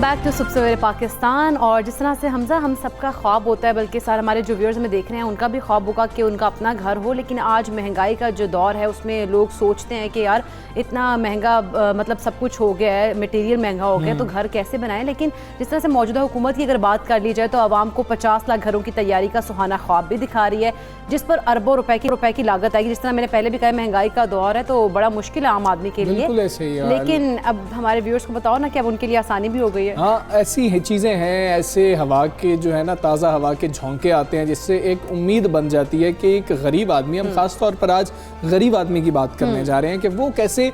Back to सुबह सवेरे पाकिस्तान। और जिस तरह से हमजा हम सबका ख्वाब होता है, बल्कि सारे हमारे जो व्यूअर्स में देख रहे हैं उनका भी ख्वाब होगा कि उनका अपना घर हो, लेकिन आज महंगाई का जो दौर है उसमें लोग सोचते हैं कि यार इतना महंगा मतलब सब कुछ हो गया है, मटेरियल महंगा हो गया तो घर कैसे बनाएं। लेकिन जिस तरह से मौजूदा हुकूमत की अगर बात कर ली जाए तो आवाम को 50 लाख घरों की तैयारी का सुहाना ख्वाब भी दिखा रही है, जिस पर अरबों रुपए की लागत आएगी। जिस तरह मैंने पहले भी कहा, महंगाई का दौर है तो बड़ा मुश्किल है आम आदमी के लिए, लेकिन अब हमारे व्यूअर्स को बताओ ना कि अब उनके लिए आसानी भी हो गई है। हाँ, ऐसी चीज़ें हैं, ऐसे हवा के जो है ना, ताज़ा हवा के झोंके आते हैं जिससे एक उम्मीद बन जाती है कि एक गरीब आदमी, हम खास तौर पर आज गरीब आदमी की बात करने जा रहे हैं कि वो कैसे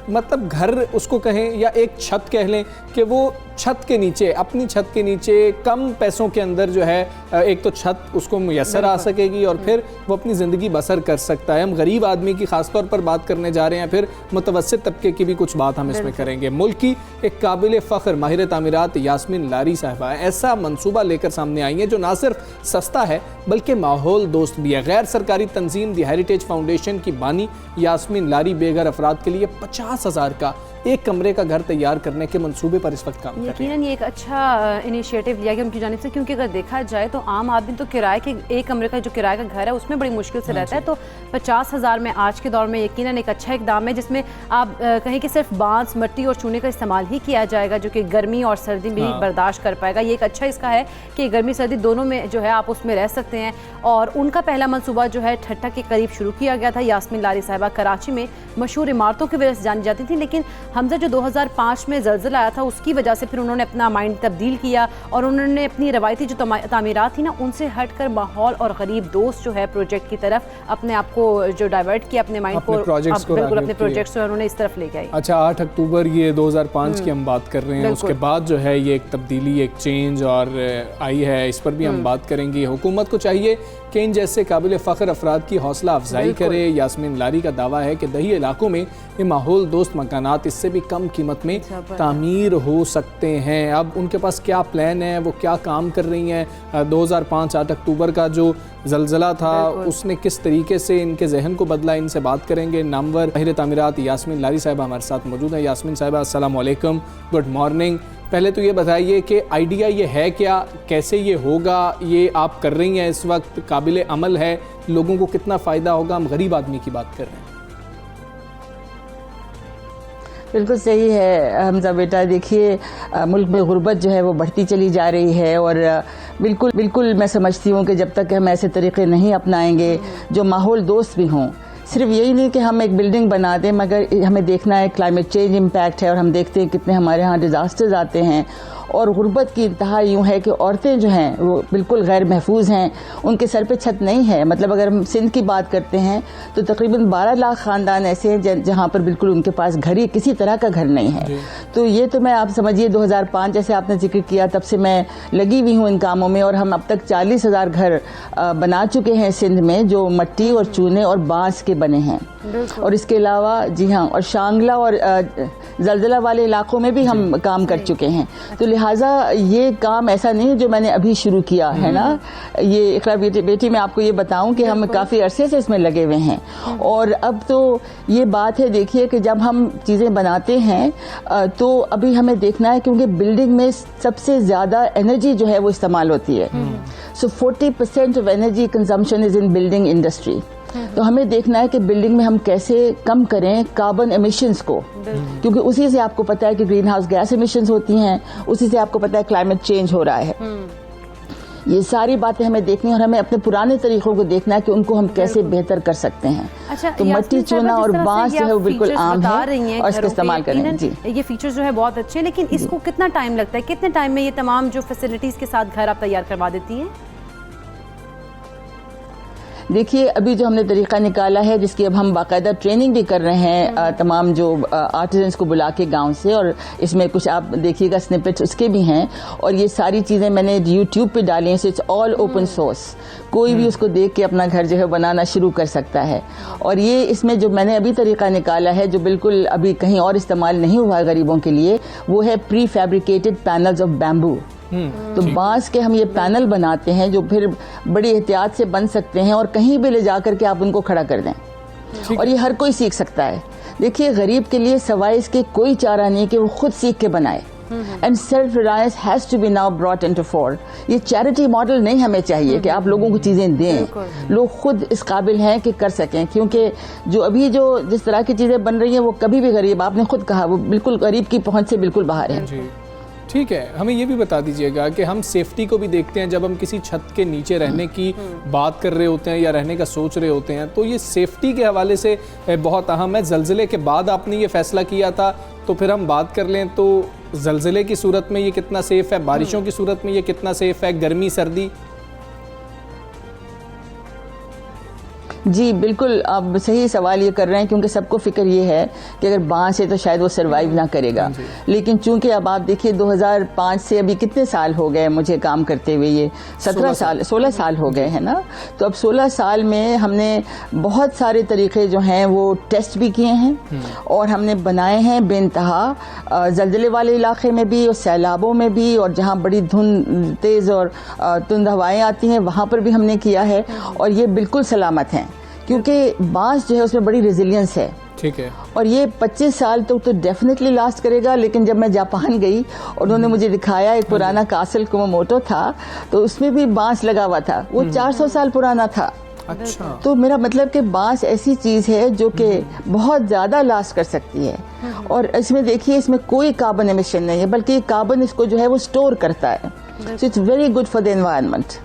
मतलब घर उसको कहें या एक छत कह लें कि वो छत के नीचे, अपनी छत के नीचे कम पैसों के अंदर जो है एक तो छत उसको मुयस्सर आ सकेगी और फिर वो अपनी ज़िंदगी बसर कर सकता है। हम गरीब आदमी की ख़ास तौर पर बात करने जा रहे हैं, फिर मुतवस्सित तबके की भी कुछ बात हम इसमें करेंगे। मुल्क की एक काबिल फ़ख्र माहिर तामीरात यास्मीन लारी साहिबा ऐसा मंसूबा लेकर सामने आई हैं जो ना सिर्फ सस्ता है बल्कि माहौल दोस्त भी है। गैर सरकारी तंजीम दी हेरिटेज फाउंडेशन की बानी यास्मीन लारी बेघर अफराद के लिए 50,000 का एक कमरे का घर तैयार करने के मंसूबे पर इस वक्त काम कर रही है। यकीनन ये एक अच्छा इनिशिएटिव लिया गया उनकी जानिब से, क्योंकि अगर देखा जाए तो आम आदमी तो किराए के एक कमरे का जो किराए का घर है उसमें बड़ी मुश्किल से रहता है, तो 50,000 में आज के दौर में यकीनन एक अच्छा इकदाम है, जिसमें आप कहें कि सिर्फ बांस, मिट्टी और चूने का इस्तेमाल ही किया जाएगा, जो कि गर्मी और सर्दी भी बर्दाश्त कर पाएगा। ये एक अच्छा इसका है कि गर्मी सर्दी दोनों में जो है आप उसमें रह सकते हैं। और उनका पहला मनसूबा जो है ठट्टा के करीब शुरू किया गया था। यास्मीन लारी साहिबा कराची में मशहूर इमारतों की वजह से जानी जाती थी, लेकिन हमजा जो 2005 में ज़लज़ला आया था उसकी वजह से फिर उन्होंने अपना माइंड तब्दील किया और उन्होंने अपनी रवायती जो तामीरात थी ना उनसे हटकर माहौल और गरीब दोस्त जो है प्रोजेक्ट की तरफ अपने आप को जो डाइवर्ट किया, अपने माइंड को बिल्कुल अपने प्रोजेक्ट्स जो उन्होंने इस तरफ ले गए। अच्छा, 8 अक्टूबर ये 2005 की हम बात कर रहे हैं, उसके बाद जो है ये एक तब्दीली, एक चेंज और आई है, इस पर भी हम बात करेंगे। हुकूमत को चाहिए कि इन जैसे काबिल फ़ख्र अफराद की हौसला अफजाई करे। यास्मीन लारी का दावा है कि दही इलाकों में ये माहौल दोस्त मकानात इससे भी कम कीमत में तामीर हो सकते हैं। अब उनके पास क्या प्लान है, वो क्या काम कर रही हैं। 2005 8 अक्टूबर का जो ज़लज़ला था उसने किस तरीके से इनके जहन को बदला, इनसे बात करेंगे। नामवर माहिर तामीरात यास्मीन लारी साहिबा हमारे साथ मौजूद हैं। यास्मीन साहिबा अस्सलाम वालेकुम, गुड मॉर्निंग। पहले तो ये बताइए कि आइडिया ये है क्या, कैसे ये होगा, ये आप कर रही हैं इस वक्त, काबिल अमल है, लोगों को कितना फ़ायदा होगा? हम गरीब आदमी की बात कर रहे हैं। बिल्कुल सही है हमजा बेटा, देखिए मुल्क में गुर्बत जो है वो बढ़ती चली जा रही है और बिल्कुल मैं समझती हूँ कि जब तक हम ऐसे तरीके नहीं अपनाएंगे जो माहौल दोस्त भी हों, सिर्फ यही नहीं कि हम एक बिल्डिंग बना दें, मगर हमें देखना है क्लाइमेट चेंज इम्पैक्ट है और हम देखते हैं कितने हमारे यहाँ डिज़ास्टर्स आते हैं। और गुर्बत की इंतहा यूँ है कि औरतें जो हैं वो बिल्कुल गैर महफूज हैं, उनके सर पे छत नहीं है। मतलब अगर हम सिंध की बात करते हैं तो तकरीबन 12 लाख ख़ानदान ऐसे हैं जहाँ पर बिल्कुल उनके पास घर ही किसी तरह का घर नहीं है। तो ये तो मैं आप समझिए 2005 जैसे आपने जिक्र किया तब से मैं लगी हुई हूँ इन कामों में और हम अब तक 40,000 घर बना चुके हैं सिंध में, जो मिट्टी और चूने और बांस के बने हैं। और इसके अलावा जी हाँ, और शांगला और ज़लज़ला वाले इलाकों में भी हम काम कर चुके हैं। तो लिहाजा ये काम ऐसा नहीं है जो मैंने अभी शुरू किया है ना। ये इकरा बेटी मैं आपको ये बताऊं कि हम काफ़ी अरसे से इसमें लगे हुए हैं। और अब तो ये बात है, देखिए कि जब हम चीज़ें बनाते हैं तो अभी हमें देखना है, क्योंकि बिल्डिंग में सबसे ज़्यादा एनर्जी जो है वो इस्तेमाल होती है। सो 40% of energy consumption is in building industry. तो हमें देखना है कि बिल्डिंग में हम कैसे कम करें कार्बन एमिशंस को, क्योंकि उसी से आपको पता है कि ग्रीन हाउस गैस एमिशंस होती हैं, उसी से आपको पता है क्लाइमेट चेंज हो रहा है। ये सारी बातें हमें देखनी है और हमें अपने पुराने तरीकों को देखना है कि उनको हम कैसे बेहतर कर सकते हैं। अच्छा, तो मिट्टी, चूना और बांस जो है वो बिल्कुल आम है और इसका इस्तेमाल करें। जी, ये फीचर्स जो है बहुत अच्छे हैं, लेकिन इसको कितना टाइम लगता है, कितने टाइम में ये तमाम जो फैसिलिटीज के साथ घर आप तैयार करवा देती हैं? देखिए, अभी जो हमने तरीका निकाला है जिसकी अब हम बाकायदा ट्रेनिंग भी कर रहे हैं तमाम जो आर्टिजन्स को बुला के गांव से, और इसमें कुछ आप देखिएगा स्निपेट्स उसके भी हैं। और ये सारी चीज़ें मैंने यूट्यूब पे डाली हैं, so it's all open source, कोई भी उसको देख के अपना घर जो है बनाना शुरू कर सकता है। और ये इसमें जो मैंने अभी तरीका निकाला है जो बिल्कुल अभी कहीं और इस्तेमाल नहीं हुआ है गरीबों के लिए, वो है pre fabricated panels of bamboo. तो बांस के हम ये पैनल बनाते हैं जो फिर बड़ी एहतियात से बन सकते हैं और कहीं भी ले जाकर के आप उनको खड़ा कर दें, और ये हर कोई सीख सकता है। देखिए, गरीब के लिए सवाए इसके कोई चारा नहीं कि वो खुद सीख के बनाए। And self reliance has to be now brought into for. ये चैरिटी मॉडल नहीं हमें चाहिए कि आप लोगों को चीजें दें, लोग खुद इस काबिल हैं कि कर सकें, क्योंकि जो अभी जो जिस तरह की चीजें बन रही हैं वो कभी भी गरीब, आपने खुद कहा, वो बिल्कुल गरीब की पहुंच से बिल्कुल बाहर है। जी ठीक है, हमें ये भी बता दीजिएगा कि हम सेफ्टी को भी देखते हैं जब हम किसी छत के नीचे रहने की बात कर रहे होते हैं या रहने का सोच रहे होते हैं, तो ये सेफ्टी के हवाले से बहुत अहम है। ज़लज़ले के बाद आपने ये फैसला किया था, तो फिर हम बात कर लें तो ज़लज़ले की सूरत में ये कितना सेफ़ है, बारिशों की सूरत में ये कितना सेफ़ है, गर्मी सर्दी? जी बिल्कुल, आप सही सवाल ये कर रहे हैं, क्योंकि सबको फिक्र ये है कि अगर बांस है तो शायद वो सरवाइव ना करेगा, लेकिन चूंकि अब आप देखिए 2005 से अभी कितने साल हो गए मुझे काम करते हुए, ये 16 साल हो गए हैं ना। तो अब 16 साल में हमने बहुत सारे तरीके जो हैं वो टेस्ट भी किए हैं और हमने बनाए हैं बेइंतहा, जलजले वाले इलाके में भी और सैलाबों में भी, और जहाँ बड़ी धुंध तेज़ और तुंद हवाएं आती हैं वहाँ पर भी हमने किया है, और ये बिल्कुल सलामत हैं, क्योंकि बांस जो है उसमें बड़ी रेजिलियंस है। ठीक है। और ये 25 साल तक तो डेफिनेटली लास्ट करेगा। लेकिन जब मैं जापान गई और उन्होंने मुझे दिखाया, एक पुराना कासल कुमामोटो था, तो उसमें भी बांस लगा हुआ था, वो 400 साल पुराना था। अच्छा। तो मेरा मतलब कि बांस ऐसी चीज है जो कि बहुत ज्यादा लास्ट कर सकती है, और इसमें देखिए इसमें कोई कार्बन एमिशन नहीं है, बल्कि कार्बन इसको जो है वो स्टोर करता है। So it's very good for the environment.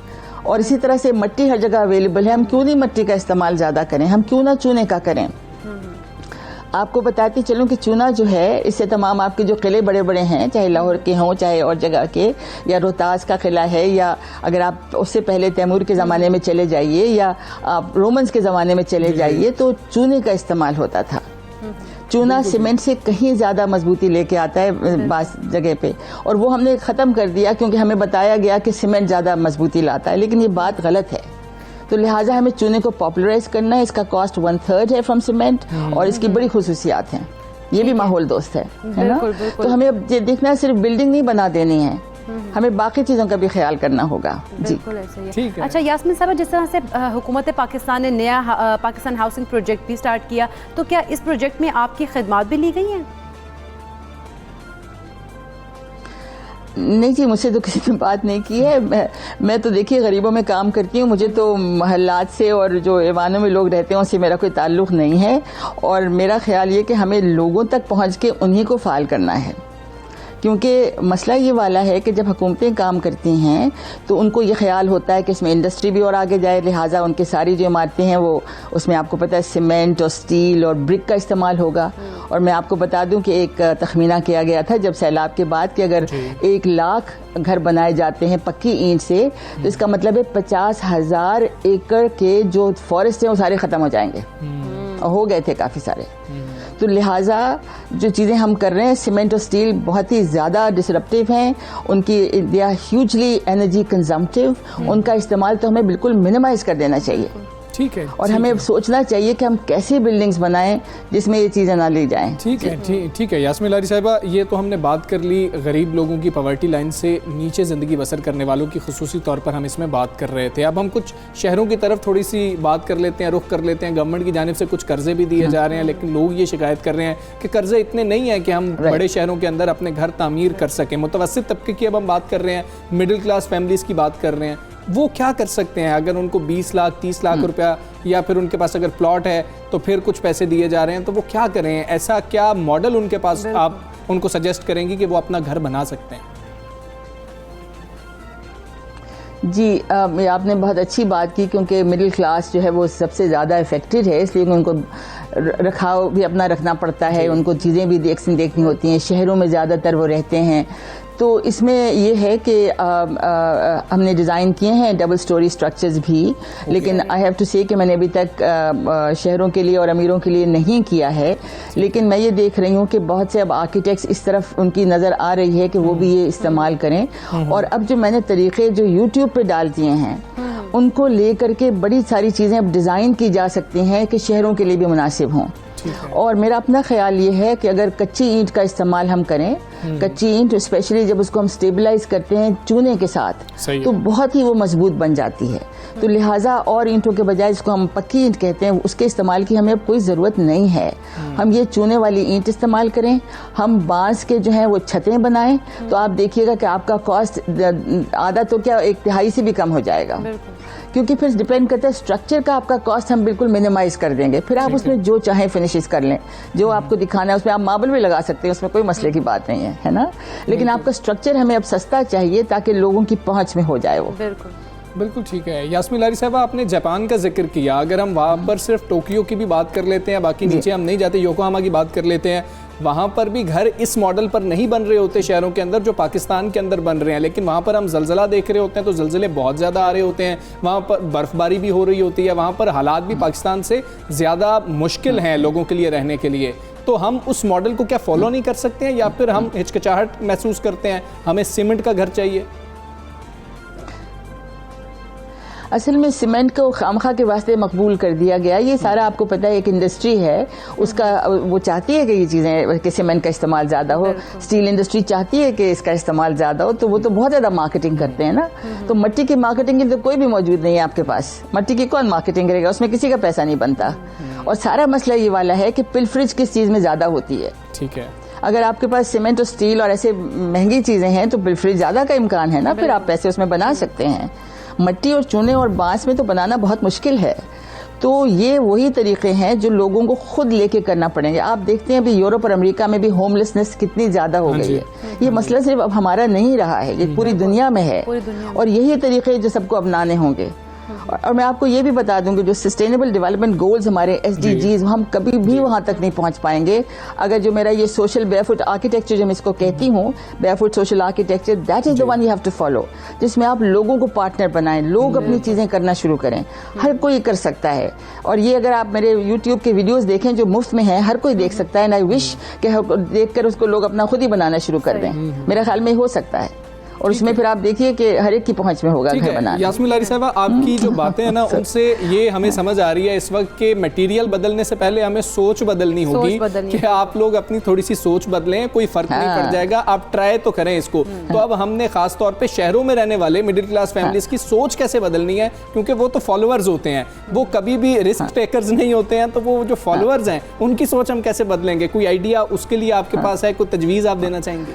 और इसी तरह से मिट्टी हर जगह अवेलेबल है, हम क्यों नहीं मिट्टी का इस्तेमाल ज्यादा करें, हम क्यों ना चूने का करें। आपको बताती चलूं कि चूना जो है, इससे तमाम आपके जो किले बड़े बड़े हैं, चाहे लाहौर के हों चाहे और जगह के, या रोहतास का किला है, या अगर आप उससे पहले तैमूर के ज़माने में चले जाइए या आप रोमन्स के ज़माने में चले जाइए, तो चूने का इस्तेमाल होता था। चूना सीमेंट से कहीं ज़्यादा मजबूती लेके आता है बास जगह पे, और वो हमने ख़त्म कर दिया क्योंकि हमें बताया गया कि सीमेंट ज़्यादा मजबूती लाता है, लेकिन ये बात गलत है। तो लिहाजा हमें चूने को पॉपुलराइज करना है। इसका कॉस्ट 1/3 है फ्रॉम सीमेंट, और इसकी बड़ी खुसूसियात हैं, ये भी माहौल दोस्त है ना। तो हमें अब ये देखना है, सिर्फ बिल्डिंग नहीं बना देनी है, हमें बाकी चीज़ों का भी ख्याल करना होगा। जी ठीक है। अच्छा यास्मीन साहब, जिस तरह से हुकूमत पाकिस्तान ने नया पाकिस्तान हाउसिंग प्रोजेक्ट भी स्टार्ट किया, तो क्या इस प्रोजेक्ट में आपकी खिदमात भी ली गई हैं? नहीं जी, मुझसे तो किसी ने बात नहीं की है। मैं तो देखिए गरीबों में काम करती हूँ, मुझे तो महल्लात से और जो ऐवानों में लोग रहते हैं उससे मेरा कोई ताल्लुक़ नहीं है, और मेरा ख्याल ये कि हमें लोगों तक पहुँच के उन्हीं को फ़ाल करना है। क्योंकि मसला ये वाला है कि जब हुकूमतें काम करती हैं तो उनको ये ख्याल होता है कि इसमें इंडस्ट्री भी और आगे जाए, लिहाजा उनकी सारी जो इमारतें हैं वो उसमें आपको पता है सीमेंट और स्टील और ब्रिक का इस्तेमाल होगा। और मैं आपको बता दूं कि एक तखमीना किया गया था जब सैलाब के बाद कि अगर 1 लाख घर बनाए जाते हैं पक्की ईंट से, तो इसका मतलब है 50,000 एकड़ के जो फॉरेस्ट हैं वो सारे ख़त्म हो जाएंगे, और हो गए थे काफ़ी सारे। तो लिहाजा जो चीज़ें हम कर रहे हैं, सीमेंट और स्टील बहुत ही ज़्यादा डिसरप्टिव हैं, उनकी they are hugely energy consumptive, उनका इस्तेमाल तो हमें बिल्कुल मिनिमाइज कर देना चाहिए। ठीक है। और हमें सोचना चाहिए कि हम कैसी बिल्डिंग्स बनाएं जिसमें ये चीज़ें ना ली जाएं। ठीक है। ठीक है यास्मीन लारी साहिबा, ये तो हमने बात कर ली गरीब लोगों की, पॉवर्टी लाइन से नीचे ज़िंदगी बसर करने वालों की, खुसूसी तौर पर हम इसमें बात कर रहे थे। अब हम कुछ शहरों की तरफ थोड़ी सी बात कर लेते हैं, रुख कर लेते हैं। गवर्नमेंट की जानिब से कुछ कर्जे भी दिए जा रहे हैं, लेकिन लोग ये शिकायत कर रहे हैं कि कर्जे इतने नहीं हैं कि हम बड़े शहरों के अंदर अपने घर तामीर कर सकें। मुतवस्सित तबके की अब हम बात कर रहे हैं, मिडिल क्लास फैमिलीज़ की बात कर रहे हैं, वो क्या कर सकते हैं अगर उनको 20 लाख 30 लाख रुपया, या फिर उनके पास अगर प्लॉट है तो फिर कुछ पैसे दिए जा रहे हैं, तो वो क्या करें? ऐसा क्या मॉडल उनके पास आप उनको सजेस्ट करेंगी कि वो अपना घर बना सकते हैं? जी, आपने बहुत अच्छी बात की, क्योंकि मिडिल क्लास जो है वो सबसे ज़्यादा इफेक्टेड है, इसलिए उनको रखाव भी अपना रखना पड़ता है, उनको चीज़ें भी देखनी होती हैं, शहरों में ज़्यादातर वो रहते हैं। तो इसमें ये है कि हमने डिज़ाइन किए हैं डबल स्टोरी स्ट्रक्चर्स भी, लेकिन आई हैव टू से कि मैंने अभी तक शहरों के लिए और अमीरों के लिए नहीं किया है। लेकिन मैं ये देख रही हूँ कि बहुत से अब आर्किटेक्ट्स इस तरफ उनकी नज़र आ रही है कि वो भी ये इस्तेमाल करें, और अब जो मैंने तरीक़े जो यूट्यूब पे डाल दिए हैं उनको ले करके बड़ी सारी चीज़ें अब डिज़ाइन की जा सकती हैं कि शहरों के लिए भी मुनासिब हों। और मेरा अपना ख्याल ये है कि अगर कच्ची ईंट का इस्तेमाल हम करें, कच्ची ईंट स्पेशली जब उसको हम स्टेबलाइज करते हैं चूने के साथ, तो बहुत ही वो मजबूत बन जाती है। तो लिहाजा और ईंटों के बजाय जिसको हम पक्की ईंट कहते हैं उसके इस्तेमाल की हमें अब कोई ज़रूरत नहीं है। हम ये चूने वाली ईंट इस्तेमाल करें, हम बांस के जो है वो छतें बनाएं, तो आप देखिएगा कि आपका कॉस्ट आधा तो क्या 1/3 से भी कम हो जाएगा। क्योंकि फिर डिपेंड करता है स्ट्रक्चर का, आपका कॉस्ट हम बिल्कुल मिनिमाइज कर देंगे। फिर आप उसमें जो चाहें फिनिशेस कर लें, जो आपको दिखाना है उसमें आप मार्बल भी लगा सकते हैं, उसमें कोई मसले की बात नहीं है ना। लेकिन आपका स्ट्रक्चर हमें अब सस्ता चाहिए ताकि लोगों की पहुंच में हो जाए वो। बिल्कुल ठीक है। यास्मीन लारी साहबा, आपने जापान का जिक्र किया, अगर हम वहाँ पर सिर्फ टोक्यो की भी बात कर लेते हैं, बाकी नीचे हम नहीं जाते, योकोहामा की बात कर लेते हैं, वहाँ पर भी घर इस मॉडल पर नहीं बन रहे होते शहरों के अंदर जो पाकिस्तान के अंदर बन रहे हैं, लेकिन वहाँ पर हम जलजला देख रहे होते हैं तो जलजले बहुत ज़्यादा आ रहे होते हैं, वहाँ पर बर्फ़बारी भी हो रही होती है, वहाँ पर हालात भी पाकिस्तान से ज़्यादा मुश्किल हैं लोगों के लिए रहने के लिए। तो हम उस मॉडल को क्या फॉलो नहीं कर सकते हैं, या फिर हम हिचकिचाहट महसूस करते हैं, हमें सीमेंट का घर चाहिए? असल में सीमेंट को खामखा के वास्ते मकबूल कर दिया गया। ये सारा आपको पता है एक इंडस्ट्री है, उसका वो चाहती है कि ये चीज़ें कि सीमेंट का इस्तेमाल ज़्यादा हो, स्टील इंडस्ट्री चाहती है कि इसका इस्तेमाल ज़्यादा हो, तो वो तो बहुत ज़्यादा मार्केटिंग करते हैं ना। तो मट्टी की मार्केटिंग की तो कोई भी मौजूद नहीं है आपके पास। मट्टी की कौन मार्केटिंग करेगा, उसमें किसी का पैसा नहीं बनता। और सारा मसला ये वाला है कि पिलफरेज किस चीज़ में ज़्यादा होती है। ठीक है, अगर आपके पास सीमेंट और स्टील और ऐसे महंगी चीज़ें हैं तो पिलफरेज ज़्यादा का इम्कान है ना, फिर आप पैसे उसमें बना सकते हैं। मट्टी और चूने और बांस में तो बनाना बहुत मुश्किल है। तो ये वही तरीके हैं जो लोगों को खुद लेके करना पड़ेंगे। आप देखते हैं अभी यूरोप और अमेरिका में भी होमलेसनेस कितनी ज़्यादा हो गई है। ये मसला सिर्फ अब हमारा नहीं रहा है, ये पूरी दुनिया में है, और यही तरीके जो सबको अपनाने होंगे। और मैं आपको ये भी बता दूं कि जो सस्टेनेबल डेवलपमेंट गोल्स हमारे SDGs, हम कभी भी वहाँ तक नहीं पहुँच पाएंगे अगर जो मेरा ये सोशल बेयरफुट आर्किटेक्चर जो मैं इसको कहती हूँ, barefoot social architecture, that is the one you have to follow, जिसमें आप लोगों को पार्टनर बनाएं, लोग अपनी चीज़ें करना शुरू करें। हर कोई कर सकता है, और ये अगर आप मेरे YouTube के वीडियोस देखें जो मुफ्त में है, हर कोई देख सकता है। एंड आई विश कि देख कर उसको लोग अपना खुद ही बनाना शुरू कर दें। मेरा ख्याल में हो सकता है, और उसमें फिर आप देखिए कि हर एक की पहुंच में होगा घर बनाना। यास्मीन लारी साहबा, आपकी जो बातें हैं ना उनसे ये हमें समझ आ रही है इस वक्त के मटेरियल बदलने से पहले हमें सोच बदलनी होगी कि आप लोग अपनी थोड़ी सी सोच बदलें, कोई फर्क नहीं पड़ जाएगा, आप ट्राई तो करें इसको। तो अब हमने खास तौर पे शहरों में रहने वाले मिडिल क्लास फैमिलीज की सोच कैसे बदलनी है, क्योंकि वो तो फॉलोअर्स होते हैं, वो कभी भी रिस्क टेकर्स नहीं होते हैं। तो वो जो फॉलोअर्स हैं उनकी सोच हम कैसे बदलेंगे, कोई आइडिया उसके लिए आपके पास है, कोई तजवीज़ आप देना चाहेंगे?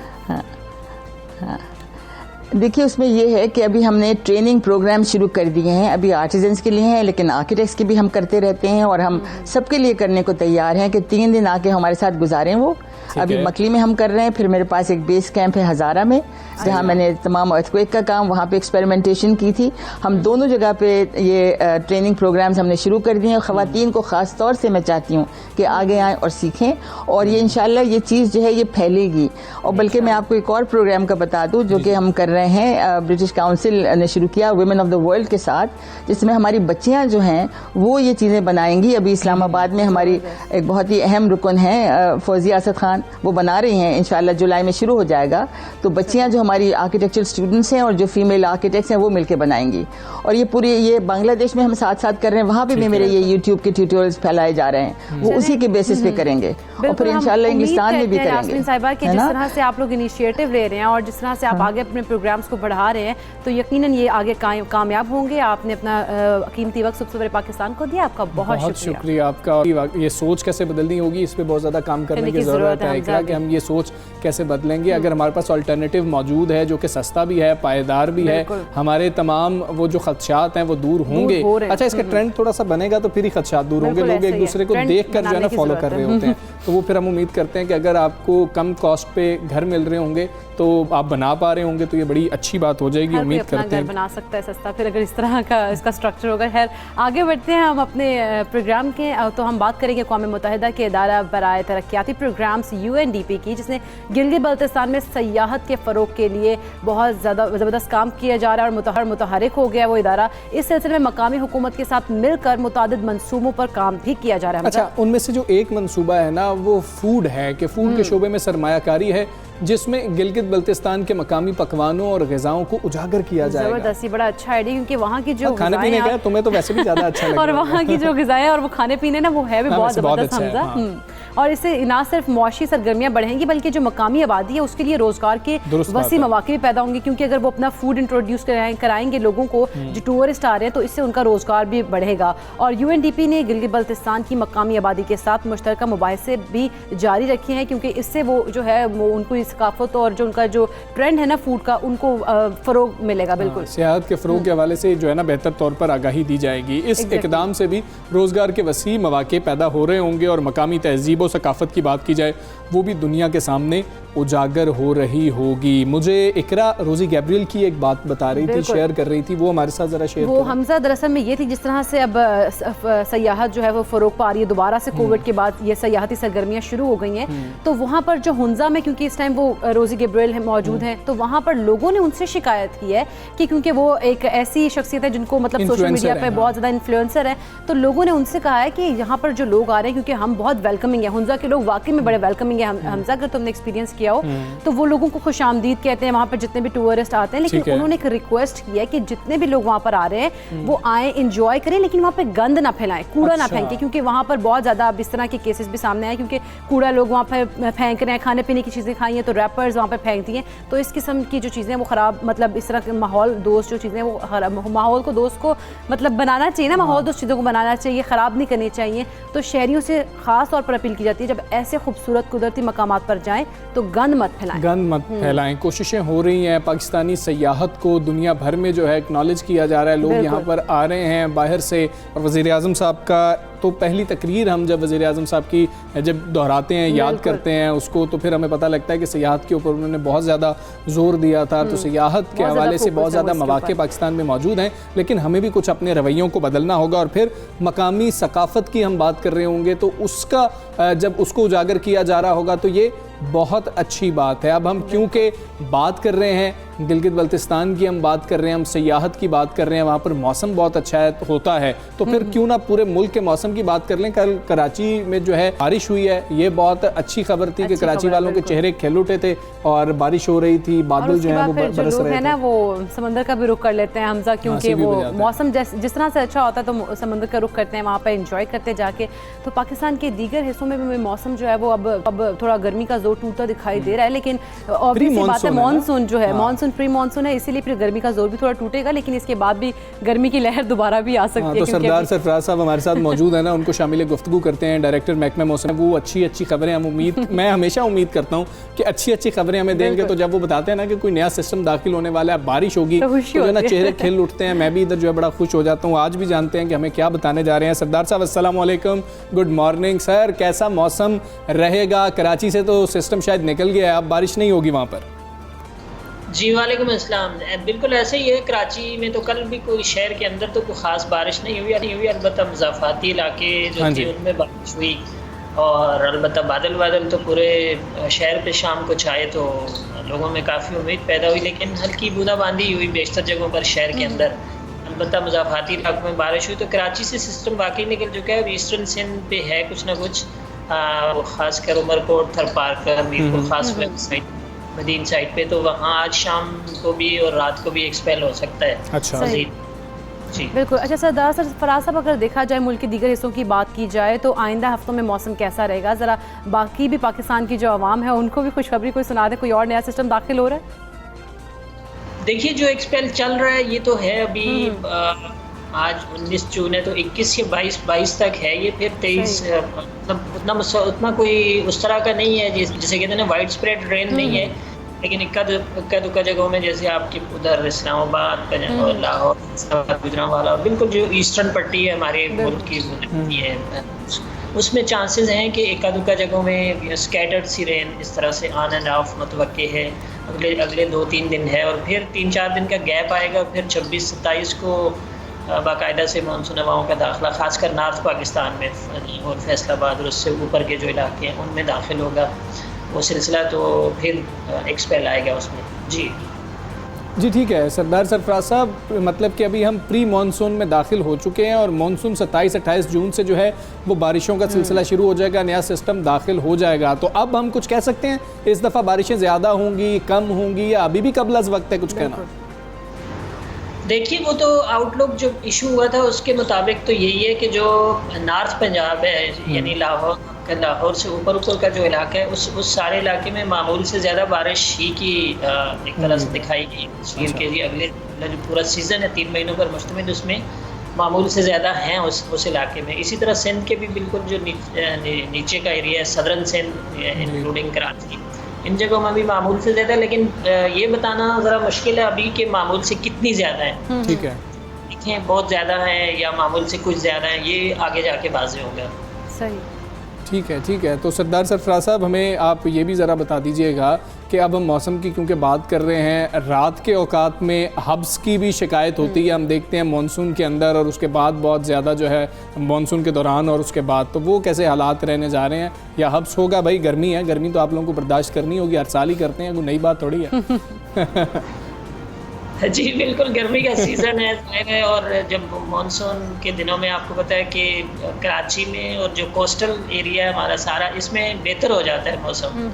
देखिए, उसमें ये है कि अभी हमने ट्रेनिंग प्रोग्राम शुरू कर दिए हैं। अभी आर्टिजन्स के लिए हैं, लेकिन आर्किटेक्ट्स के भी हम करते रहते हैं, और हम सबके लिए करने को तैयार हैं कि 3 दिन आके हमारे साथ गुजारें वो। अभी मकली में हम कर रहे हैं, फिर मेरे पास एक बेस कैंप है हज़ारा में, जहाँ मैंने तमाम अर्थक्वेक का काम वहाँ पे एक्सपेरिमेंटेशन की थी। हम दोनों जगह पे ये ट्रेनिंग प्रोग्राम्स हमने शुरू कर दिए हैं। ख़वातीन को ख़ास तौर से मैं चाहती हूँ कि आगे आएँ और सीखें, और ये इंशाल्लाह ये चीज़ जो है ये फैलेगी। और बल्कि मैं आपको एक और प्रोग्राम का बता दूँ जो कि हम कर रहे हैं, ब्रिटिश काउंसिल ने शुरू किया वुमेन ऑफ द वर्ल्ड के साथ, जिसमें हमारी बच्चियाँ जो हैं वो ये चीज़ें बनाएंगी। अभी इस्लामाबाद में हमारी एक बहुत ही अहम रुकन है फौजिया असद खान, वो बना रही हैं, इंशाल्लाह जुलाई में शुरू हो जाएगा। तो बच्चियां जो हमारी आर्किटेक्चर स्टूडेंट्स हैं और जो फीमेल आर्किटेक्ट्स हैं वो मिलके बनाएंगी। और ये पूरी ये बांग्लादेश में हम साथ साथ कर रहे हैं, वहाँ पे भी मेरे ये YouTube के ट्यूटोरियल्स फैलाए जा रहे हैं, वो उसी के बेसिस पे करेंगे, और फिर इंशाल्लाह इंग्लिस्तान में भी करेंगे। यास्मीन साहिबा कि जिस तरह से आप लोग इनिशिएटिव ले रहे हैं और जिस तरह से आप आगे अपने प्रोग्राम्स को बढ़ा रहे हैं, तो यकीनन ये आगे कामयाब होंगे। आपने अपना कीमती वक्त सुबह पाकिस्तान को दिया, आपका बहुत शुक्रिया आपका। ये सोच कैसे बदलनी होगी, इस पे बहुत ज़्यादा काम करने की ज़रूरत है कि हम ये सोच कैसे बदलेंगे। अगर हमारे पास अल्टरनेटिव मौजूद है जो कि सस्ता भी है, पायदार भी है, हमारे तमाम वो जो खदशात हैं वो दूर होंगे। अच्छा, इसका ट्रेंड थोड़ा सा बनेगा तो फिर ही खदशात दूर होंगे, लोग एक दूसरे को देख कर जो है ना फॉलो कर रहे होते हैं। तो वो फिर हम उम्मीद करते हैं कि अगर आपको कम कॉस्ट पे घर मिल रहे होंगे तो आप बना पा रहे होंगे, तो ये बड़ी अच्छी बात हो जाएगी। उम्मीद करते हैं बना सकता है सस्ता, फिर अगर इस तरह का इसका स्ट्रक्चर होगा। खैर, आगे बढ़ते हैं हम अपने प्रोग्राम के, तो हम बात करेंगे अक़वाम मुत्तहिदा के इदारा बराए तरक्याती प्रोग्राम्स फोर्स UNDP की, जिसने गिलगित बल्तिस्तान में सयाहत के फ़रोग के लिए बहुत ज़्यादा ज़बरदस्त काम किया जा रहा है और मुतहरिक हो गया वो इदारा। इस सिलसिले में मकामी हुकूमत के साथ मिलकर मुतादिद मंसूबों पर काम भी किया जा रहा है। अच्छा, उनमें से जो एक मंसूबा है ना वो फूड है कि फूड के शोबे में सरमायाकारी है, जिसमें गिलगित बल्तिस्तान के मकामी पकवानों और ग़िज़ाओं को उजागर किया जाएगा। ज़बरदस्ती, बड़ा अच्छा आइडिया, क्योंकि वहाँ की जो खाने पीने का तुम्हें तो वैसे भी ज़्यादा अच्छा लगता है और वहाँ की जो ग़िज़ाएं और वो खाने पीने ना वो है भी बहुत ज़बरदस्त हमजा। और इससे ना सिर्फ मुआशी सरगर्मियाँ बढ़ेंगी बल्कि जो मकामी आबादी है उसके लिए रोज़गार के वसी मौके भी पैदा होंगे, क्योंकि अगर वो अपना फूड इंट्रोड्यूस कराएंगे लोगों को, जो टूरिस्ट आ रहे हैं, तो इससे उनका रोज़गार भी बढ़ेगा। और UNDP ने गिलगित बल्तिस्तान की मकामी आबादी के साथ मुश्तरका मुबाहिसे भी जारी रखे हैं, क्योंकि इससे वो जो है वो उनको इस सकाफत और जो उनका जो ट्रेंड है ना फूड का, उनको फ़रोग मिलेगा। बिल्कुल, सियाहत के फ़रोग के हवाले से जो है ना बेहतर तौर पर आगाही दी जाएगी। इस इक़दाम से भी रोज़गार के वसी मौके पैदा हो रहे होंगे और मकामी तहजीब और सकाफत की बात की जाए वो भी दुनिया के सामने उजागर हो रही होगी। मुझे इकरा रोज़ी गैब्रियल की एक बात बता रही थी, शेयर कर रही थी, वो हमारे साथ ज़रा शेयर वो हमजा दरअसल में ये थी, जिस तरह से अब सयाहत जो है वो फ़रोग पा रही है दोबारा से कोविड के बाद, ये सयाहती सरगर्मियाँ शुरू हो गई हैं, तो वहाँ पर जो हुंजा में, क्योंकि इस टाइम वो रोज़ी गैब्रियल मौजूद हैं, तो वहाँ पर लोगों ने उनसे शिकायत की है कि क्योंकि वो एक ऐसी शख्सियत है जिनको मतलब सोशल मीडिया पर बहुत ज़्यादा इन्फ्लुएंसर है, तो लोगों ने उनसे कहा है कि यहाँ पर जो लोग आ रहे हैं, क्योंकि हम बहुत वेलकमिंग है, हुंजा के लोग वाकई में बड़े वेलकमिंग है। हमजा, अगर तुमने एक्सपीरियंस किया हो तो वो लोगों को खुशामदीद कहते हैं वहाँ पर जितने भी टूरिस्ट आते हैं, लेकिन उन्होंने एक रिक्वेस्ट की है कि जितने भी लोग वहाँ पर आ रहे हैं वो आए, इंजॉय करें, लेकिन वहाँ पे गंद ना फैलाएं, कूड़ा ना फेंकें, क्योंकि वहाँ पर बहुत ज़्यादा अब इस तरह के केसेस भी सामने आए, क्योंकि कूड़ा लोग वहाँ पर फेंक रहे हैं, खाने पीने की चीज़ें खाई हैं तो रैपर्स वहाँ पर फेंक दिए, तो इस किस्म की जो चीज़ें वो ख़राब, मतलब इस तरह के माहौल दोस्त जो चीज़ें वो माहौल को दोस्त को मतलब बनाना चाहिए ना, माहौल दोस्त चीज़ों को बनाना चाहिए, ख़राब नहीं करनी चाहिए। तो शहरियों से ख़ास तौर पर अपील की जाती है, जब ऐसे खूबसूरत कुदरती मकामात पर जाएँ तो गंद मत फैलाएं, गंद मत फैलाएं। कोशिशें हो रही हैं, पाकिस्तानी सयाहत को दुनिया भर में जो है एक्नॉलेज किया जा रहा है, लोग यहाँ पर आ रहे हैं बाहर से। और वज़ीर-ए-आज़म साहब का तो पहली तकरीर हम जब वज़ीर-ए-आज़म साहब की जब दोहराते हैं, याद करते हैं उसको, तो फिर हमें पता लगता है कि सयाहत के ऊपर उन्होंने बहुत ज़्यादा जोर दिया था। तो सयाहत के हवाले से बहुत ज़्यादा मौके पाकिस्तान में मौजूद हैं, लेकिन हमें भी कुछ अपने रवैयों को बदलना होगा। और फिर मकामी सकाफ़त की हम बात कर रहे होंगे तो उसका जब उसको उजागर किया जा रहा होगा तो ये बहुत अच्छी बात है। अब हम क्योंकि बात कर रहे हैं गिलगित बल्तिस्तान की, हम बात कर रहे हैं, हम सयाहत की बात कर रहे हैं, वहाँ पर मौसम बहुत अच्छा होता है, तो फिर क्यों ना पूरे मुल्क के मौसम की बात कर लें। कल कराची में जो है बारिश हुई है, ये बहुत अच्छी खबर थी कि कराची वालों के चेहरे खिल उठे थे और बारिश हो रही थी, बादल जो है वो बरस रहे थे। ना वो समंदर का भी रुख कर लेते हैं हमजा, क्योंकि वो मौसम जिस तरह से अच्छा होता है तो समंदर का रुख करते हैं, वहाँ पर एंजॉय करते जाके। तो पाकिस्तान के दीगर हिस्सों में भी मौसम जो है वो अब थोड़ा गर्मी का जोर टूटता दिखाई दे रहा है, लेकिन ऑब्वियसली बात है मॉनसून जो है, मॉनसून प्री मॉनसून है, इसीलिए फिर गर्मी का जोर भी थोड़ा टूटेगा, लेकिन इसके बाद भी गर्मी की लहर दोबारा भी आ सकती है। तो सरदार सरफराज साहब हमारे साथ मौजूद है ना, उनको शामिल गुफ्तगू करते हैं, डायरेक्टर महकमा मौसम। वो अच्छी अच्छी खबरें हम मैं हमेशा उम्मीद करता हूँ कि अच्छी अच्छी खबरें हमें देंगे, तो जब वो बताते हैं ना कि कोई नया सिस्टम दाखिल होने वाला है, बारिश होगी, तो जो ना चेहरे खिल उठते हैं, मैं भी इधर जो है बड़ा खुश हो जाता हूँ। आज भी जानते हैं कि हमें क्या बताने जा रहे हैं। सरदार साहब अस्सलाम वालेकुम, गुड मॉर्निंग सर, कैसा मौसम रहेगा? कराची से तो सिस्टम शायद निकल गया है, अब बारिश नहीं होगी वहाँ पर? जी वालेकुम अस्सलाम। बिल्कुल ऐसे ही है, कराची में तो कल भी कोई शहर के अंदर तो कोई ख़ास बारिश नहीं हुई, अलबत्ता मुज़ाफ़ाती इलाके जो थे उनमें बारिश हुई, और अलबत्ता बादल तो पूरे शहर पे शाम को छाए, तो लोगों में काफ़ी उम्मीद पैदा हुई, लेकिन हल्की बूंदाबांदी हुई बेशतर जगहों पर शहर के अंदर। अलबत्ता मुज़ाफ़ाती इलाकों में बारिश हुई, तो कराची से सिस्टम वाकई निकल चुका है। ईस्टर्न सिंध पे है कुछ ना कुछ, ख़ासकर उमरकोट, थर पार्कर, मीरपुर खास साइड, मदीन साइड पे, तो वहाँ आज शाम को भी और रात को भी एक्सपेल हो सकता है। अच्छा जी बिल्कुल। अच्छा सरदार फराज साहब, अगर देखा जाए मुल्क के दीगर हिस्सों की बात की जाए तो आइंदा हफ्तों में मौसम कैसा रहेगा? ज़रा बाकी भी पाकिस्तान की जो आवाम है उनको भी खुशखबरी कोई सुना दे, कोई और नया सिस्टम दाखिल हो रहा है? देखिए, जो एक्सपेल चल रहा है ये तो है अभी, आज 19 जून है, तो 21 से 22 तक है ये, फिर 23 मतलब उतना कोई उस तरह का नहीं है जिसे कहते हैं ना वाइड स्प्रेड रेन नहीं है, लेकिन इक्का दुक्का जगहों में, जैसे आपकी उधर इस्लामाबाद, लाहौर, गुजरांवाला, बिल्कुल जो ईस्टर्न पट्टी है हमारे मुल्क की है, उसमें चांसेस हैं कि इक्का दुक्का जगहों में स्कैटर्ड सी रेन इस तरह से ऑन एंड ऑफ मुतवक्के है। अगले 2-3 दिन है, और फिर 3-4 दिन का गैप आएगा, फिर 26-27 को बाकायदा से मानसून हवाओं का दाखिला खासकर नॉर्थ पाकिस्तान में और फैसलाबाद और उससे ऊपर के जो इलाके हैं उनमें दाखिल होगा वो सिलसिला, तो फिर एक स्पेल आएगा उसमें। जी ठीक है सरदार सरफराज साहब, मतलब कि अभी हम प्री मानसून में दाखिल हो चुके हैं और मानसून 27-28 जून से जो है वो बारिशों का सिलसिला शुरू हो जाएगा, नया सिस्टम दाखिल हो जाएगा। तो अब हम कुछ कह सकते हैं इस दफ़ा बारिशें ज़्यादा होंगी, कम होंगी, या अभी भी कबल वक्त है कुछ कहना? देखिए, वो तो आउटलुक जो इशू हुआ था उसके मुताबिक तो यही है कि जो नॉर्थ पंजाब है यानी लाहौर से ऊपर का जो इलाका है उस सारे इलाके में मामूल से ज़्यादा बारिश ही की एक तरह से दिखाई गई तस्वीर के लिए। अगले जो पूरा सीज़न है 3 महीनों पर मुश्तमिल, उसमें मामूल से ज़्यादा हैं उस इलाके में। इसी तरह सिंध के भी बिल्कुल जो नीचे का एरिया है, सदरन सिंध इंक्लूडिंग कराची, इन जगहों में भी मामूल से ज़्यादा, लेकिन ये बताना ज़रा मुश्किल है अभी कि मामूल से कितनी ज़्यादा है। ठीक है, देखें बहुत ज़्यादा है या मामूल से कुछ ज़्यादा है, ये आगे जाके वाज़ेह होगा। सही, ठीक है। तो सरदार सरफराज साहब, हमें आप ये भी ज़रा बता दीजिएगा कि अब हम मौसम की क्योंकि बात कर रहे हैं, रात के औकात में हब्स की भी शिकायत होती है, हम देखते हैं मानसून के अंदर और उसके बाद बहुत ज़्यादा जो है मानसून के दौरान और उसके बाद, तो वो कैसे हालात रहने जा रहे हैं? या हब्स होगा? भाई गर्मी है, गर्मी तो आप लोगों को बर्दाश्त करनी होगी, हर साल ही करते हैं, कोई नई बात थोड़ी है। जी बिल्कुल, गर्मी का सीज़न है और जब मानसून के दिनों में आपको पता है कि कराची में और जो कोस्टल एरिया है हमारा सारा, इसमें बेहतर हो जाता है मौसम,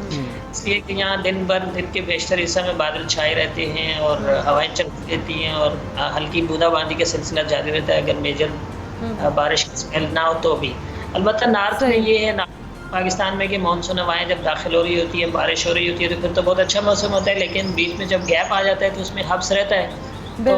इसलिए कि यहाँ दिन के बेशतर हिस्सा में बादल छाए रहते हैं और हवाएं चलती रहती हैं और हल्की बूंदाबांदी का सिलसिला जारी रहता है अगर मेजर बारिश की स्पेल ना हो तो भी। अलबत्ता नॉर्थ में ये है पाकिस्तान में कि मानसून हवाएं जब दाखिल हो रही होती है, बारिश हो रही होती है, तो फिर तो बहुत अच्छा मौसम होता है, लेकिन बीच में जब गैप आ जाता है तो उसमें हब्स रहता है, तो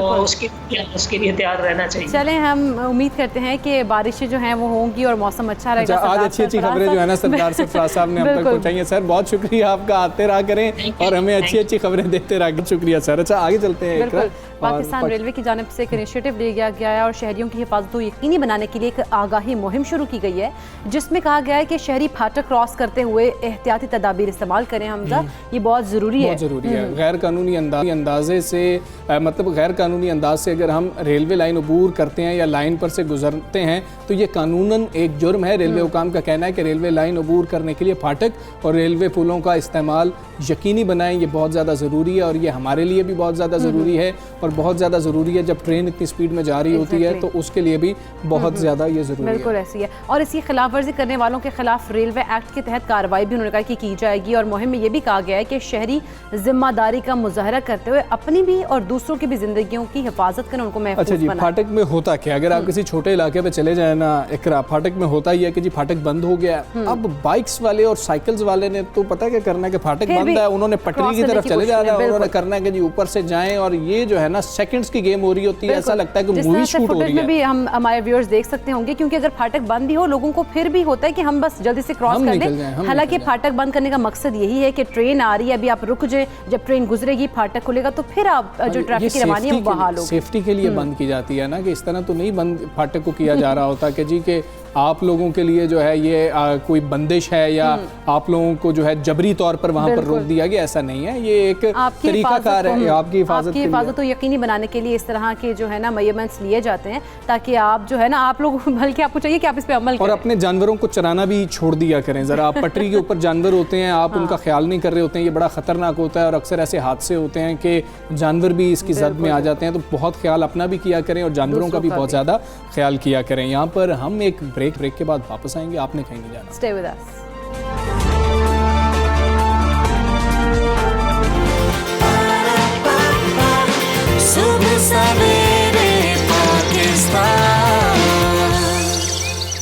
उसके लिए तैयार रहना चाहिए। चलें, हम उम्मीद करते हैं कि बारिशें जो हैं वो होंगी और मौसम अच्छा रहेगा। आज अच्छी खबरें जो है ना सरदार सरफराज साहब ने हम तक पहुंचाई हैं। सर बहुत शुक्रिया आपका, आते रहा करें और हमें अच्छी खबरें देते रहा। शुक्रिया सर। अच्छा, आगे चलते हैं। पाकिस्तान रेलवे की जानिब से एक इनिशिएटिव लिया गया है और शहरियों की हिफाजत को यकीनी बनाने के लिए एक आगाही मुहिम शुरू की गई है, जिसमें कहा गया है कि शहरी फाटक क्रॉस करते हुए एहतियाती तदाबीर इस्तेमाल करें। हमजा, ये बहुत ज़रूरी है। गैर कानूनी अंदाजे से, मतलब गैर कानूनी अंदाज से अगर हम रेलवे लाइन अबूर करते हैं या लाइन पर से गुजरते हैं तो ये कानूनन एक जुर्म है। रेलवे हुकाम का कहना है कि रेलवे लाइन अबूर करने के लिए फाटक और रेलवे पुलों का इस्तेमाल यकीनी बनाएं, ये बहुत ज़्यादा ज़रूरी है और ये हमारे लिए भी बहुत ज़्यादा ज़रूरी है और बहुत ज़्यादा ज़रूरी है जब ट्रेन इतनी स्पीड में जा रही होती है, तो उसके लिए भी बहुत ज़्यादा ये ज़रूरी है। बिल्कुल ऐसी है। और इसकी खिलाफ वर्जी करने वालों के खिलाफ रेलवे एक्ट के तहत कार्रवाई भी उन्होंने कहा कि की जाएगी और मुहिम में ये भी कहा गया है कि शहरी जिम्मेदारी का मुजाहरा करते हुए अपनी भी और दूसरों की भी जिंदगियों की हिफाजत करें, उनको महफूज अच्छा जी, फाटक में होता क्या? अगर आप किसी छोटे इलाके पे चले जाए ना इकरा, फाटक में होता ही है कि जी फाटक बंद हो गया। अब बाइक्स वाले और साइकिल्स वाले ने तो पता क्या करना है कि फाटक बंद है, उन्होंने पटरी की तरफ चले जाना है, उन्होंने करना है कि जी ऊपर से जाएं और ये जो है ना सेकंड्स की गेम हो रही होती है, ऐसा लगता है कि मूवी शूट हो रही है। भी हम हमारे व्यूअर्स देख सकते होंगे, क्योंकि अगर फाटक बंद भी हो लोगों को फिर भी होता है कि हम बस जल्दी से क्रॉस कर लें। हालांकि फाटक बंद करने का मकसद यही है कि ट्रेन आ रही है, अभी आप रुक जाए, जब ट्रेन गुजरेगी फाटक खुलेगा तो फिर आप जो ट्रैफिक की रवानी है वो बहाल होगी। सेफ्टी के लिए बंद की जाती है ना, कि इस तरह तो नहीं बंद फाटक को किया जा रहा होता कि जी के आप लोगों के लिए जो है ये कोई बंदिश है या आप लोगों को जो है जबरी तौर पर वहाँ पर रोक दिया गया, ऐसा नहीं है। ये एक तरीकाकार है आपकी हिफाजत को यकीनी बनाने के लिए इस तरह के जो है ना मेजरमेंट्स लिए जाते हैं, ताकि आप जो है ना आप लोग बल्कि आपको चाहिए कि आप इस पे अमल करें और अपने जानवरों को चराना भी छोड़ दिया करें। जरा आप पटरी के ऊपर जानवर होते हैं, आप उनका ख्याल नहीं कर रहे होते हैं, ये बड़ा खतरनाक होता है और अक्सर ऐसे हादसे होते हैं कि जानवर भी इसकी जद में आ जाते हैं। तो बहुत ख्याल अपना भी किया करें और जानवरों का भी बहुत ज़्यादा ख्याल किया करें। यहाँ पर हम एक ब्रेक के बाद वापस आएंगे, आपने कहीं नहीं जाना। Stay with us.